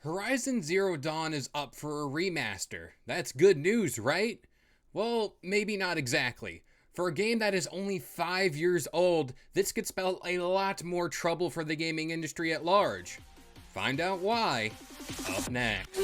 Horizon Zero Dawn is up for a remaster. That's good news, right? Well, maybe not exactly. For a game that is only 5 years old, this could spell a lot more trouble for the gaming industry at large. Find out why, up next.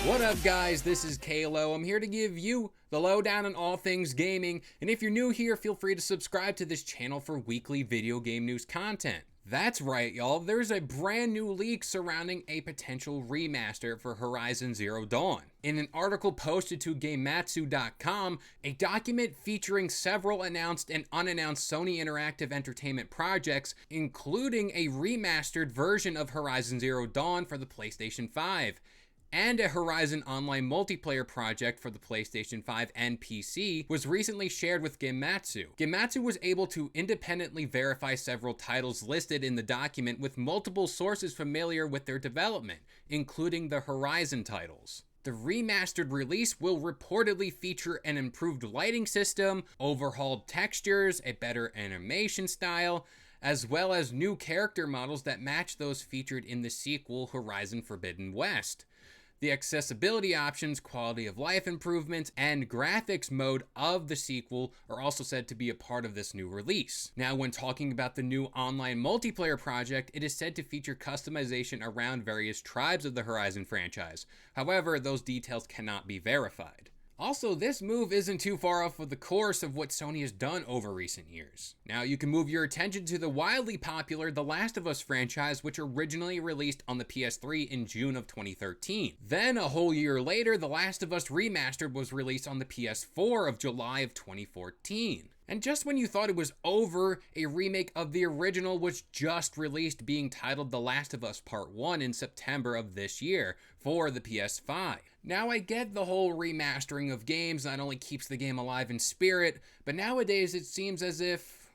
What up guys, this is Kalo. I'm here to give you the lowdown on all things gaming, and if you're new here, feel free to subscribe to this channel for weekly video game news content. That's right y'all, there's a brand new leak surrounding a potential remaster for Horizon Zero Dawn. In an article posted to Gamematsu.com, a document featuring several announced and unannounced Sony Interactive Entertainment projects, including a remastered version of Horizon Zero Dawn for the PlayStation 5, and a Horizon Online multiplayer project for the PlayStation 5 and PC, was recently shared with Gamematsu. Gamematsu was able to independently verify several titles listed in the document with multiple sources familiar with their development, including the Horizon titles. The remastered release will reportedly feature an improved lighting system, overhauled textures, a better animation style, as well as new character models that match those featured in the sequel Horizon Forbidden West. The accessibility options, quality of life improvements, and graphics mode of the sequel are also said to be a part of this new release. Now, when talking about the new online multiplayer project, it is said to feature customization around various tribes of the Horizon franchise. However, those details cannot be verified. Also, this move isn't too far off of the course of what Sony has done over recent years. Now, you can move your attention to the wildly popular The Last of Us franchise, which originally released on the PS3 in June of 2013. Then, a whole year later, The Last of Us Remastered was released on the PS4 of July of 2014. And just when you thought it was over, a remake of the original was just released, being titled The Last of Us Part 1 in September of this year for the PS5. Now, I get the whole remastering of games not only keeps the game alive in spirit, but nowadays it seems as if,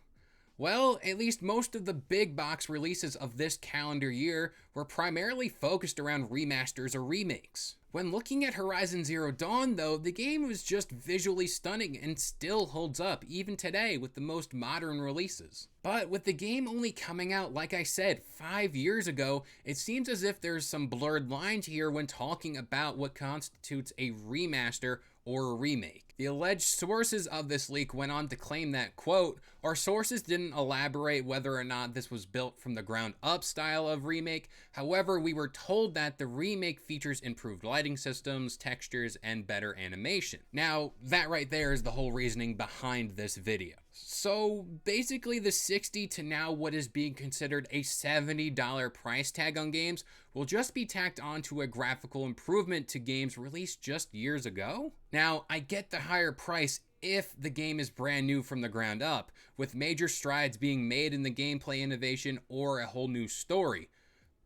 well, at least most of the big box releases of this calendar year were primarily focused around remasters or remakes. When looking at Horizon Zero Dawn though, the game was just visually stunning and still holds up even today with the most modern releases. But with the game only coming out, like I said, 5 years ago, it seems as if there's some blurred lines here when talking about what constitutes a remaster or a remake. The alleged sources of this leak went on to claim that, quote, "Our sources didn't elaborate whether or not this was built from the ground up style of remake. However, we were told that the remake features improved lighting systems, textures, and better animation." Now, that right there is the whole reasoning behind this video. So basically the $60 to now what is being considered a $70 price tag on games will just be tacked onto a graphical improvement to games released just years ago. Now, I get the higher price if the game is brand new from the ground up, with major strides being made in the gameplay innovation or a whole new story.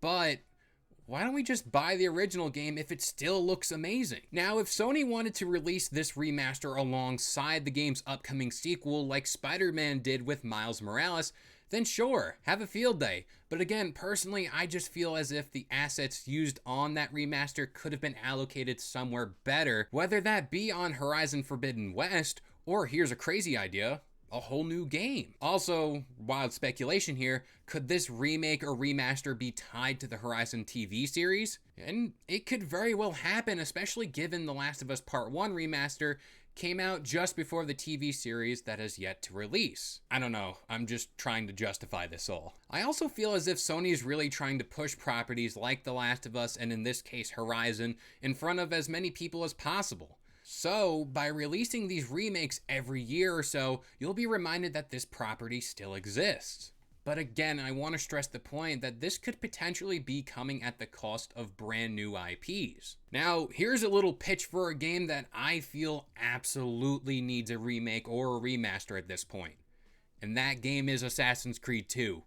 But why don't we just buy the original game if it still looks amazing? Now, if Sony wanted to release this remaster alongside the game's upcoming sequel like Spider-Man did with Miles Morales, then sure, have a field day. But again, personally, I just feel as if the assets used on that remaster could have been allocated somewhere better, whether that be on Horizon Forbidden West, or here's a crazy idea, a whole new game. Also, wild speculation here, could this remake or remaster be tied to the Horizon TV series? And it could very well happen, especially given The Last of Us Part 1 remaster came out just before the TV series that has yet to release. I don't know, I'm just trying to justify this all. I also feel as if Sony is really trying to push properties like The Last of Us, and in this case Horizon, in front of as many people as possible. So, by releasing these remakes every year or so, you'll be reminded that this property still exists. But again, I want to stress the point that this could potentially be coming at the cost of brand new IPs. Now, here's a little pitch for a game that I feel absolutely needs a remake or a remaster at this point. And that game is Assassin's Creed 2.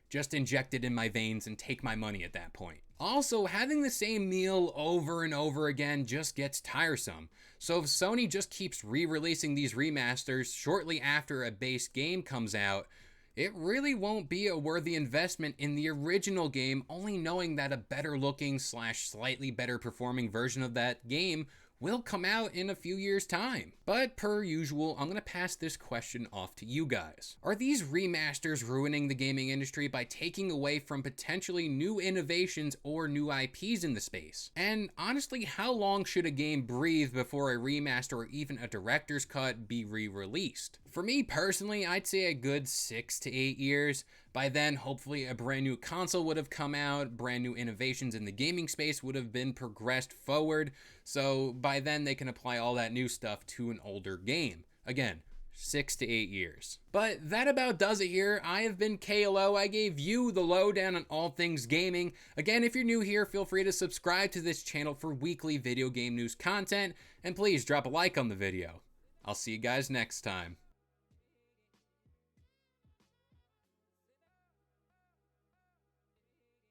Just inject it in my veins and take my money at that point. Also, having the same meal over and over again just gets tiresome. So if Sony just keeps re-releasing these remasters shortly after a base game comes out, it really won't be a worthy investment in the original game, only knowing that a better looking / slightly better performing version of that game will come out in a few years' time. But per usual, I'm gonna pass this question off to you guys. Are these remasters ruining the gaming industry by taking away from potentially new innovations or new IPs in the space? And honestly, how long should a game breathe before a remaster or even a director's cut be re-released? For me personally, I'd say a good 6 to 8 years. By then, hopefully a brand new console would have come out, brand new innovations in the gaming space would have been progressed forward, so by then they can apply all that new stuff to an older game. Again, 6 to 8 years. But that about does it here. I have been KLO. I gave you the lowdown on all things gaming. Again, if you're new here, feel free to subscribe to this channel for weekly video game news content, and please drop a like on the video. I'll see you guys next time.